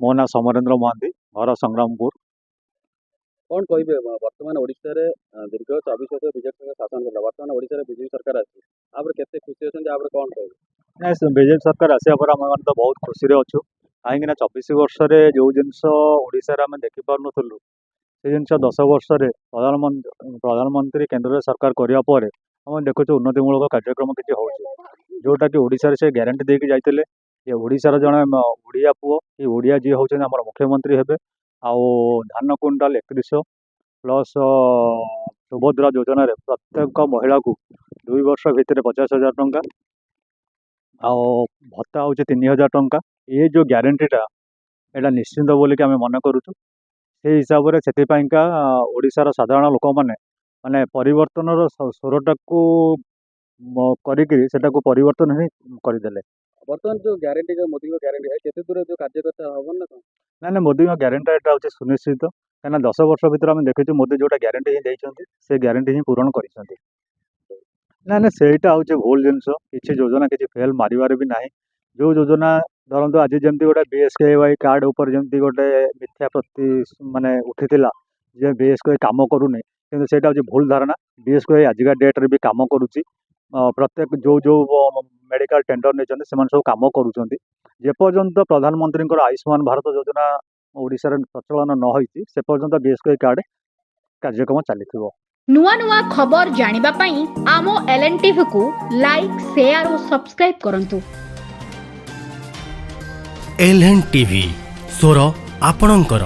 मो ना समरेन्द्र महांती, घर संग्रामपुर। कौन कहे बर्तमान ओडिशा रे दीर्घ 24 वर्ष बीजेपी सरकार शासन कला बर्तमान ओडिशा रे बीजेपी सरकार आसी आप केते खुशी अछन आप कौन कहे नहीं बीजेपी सरकार आसिया पर आम तो बहुत खुशी अच्छु कहीं 24 वर्ष जो जिनस ओडिशा रे आम देखि पारुनथुलु से जिनस 10 वर्ष प्रधानमंत्री केंद्र सरकार करने पर आम देखु उन्नतिमूलक कार्यक्रम किसी हो जोटा कि ओडिशा से ग्यारंटी देके जाइए ये ओडिशार जड़े ओडिया पुओ ये ओडिया जी हूँ आम मुख्यमंत्री हे आउ धान क्विंटाल 3100 प्लस सुभद्रा योजना रे प्रत्येक महिला को 2 वर्ष भितर 50,000 टंका आउ भत्ता हूँ 3,000 टंका ये जो ग्यारंटीटा यहाँ निश्चिंत बोलिक आम मन करुचु से हिसाब से ओडिशार साधारण लोक मैंने माने परिवर्तन स्वरटा को करके परिवर्तन ही करदे। बर्तमान जो ग्यारंटी जो मोदी को ग्यारंटी है केते दूर जो कार्यकर्ता हबन ना ना मोदी ग्यारंटी एटा हूँ सुनिश्चित कहीं 10 वर्ष भर आम देखु मोदी जोटा ग्यारंटी ही देते से ग्यारंटी ही पूरण कर ना सेटा हूँ भूल जिनस किसी योजना किसी फेल मारे भी ना जो योजना धरतु आज जमी गोटे BSKY कार्ड उपर जमी गोटे मिथ्या प्रति माने उठी जे BSKY काम करूनी कि सेटा हूँ भूल धारणा BSKY आजिका डेट्रे भी काम करुच्ची प्रत्येक जो जो मेडिकल टेंडर नहीं सब कम करपर्यंत प्रधानमंत्री आयुष्मान भारत योजना ओडिशा रे प्रचलन न होती से पर्यंत BSKY कार्ड कार्यक्रम चली नुआ नुआ खबर जानिबा पई आमो LNTV को लाइक शेयर और सब्सक्राइब करंतु। LNTV स्वर आपणंकर।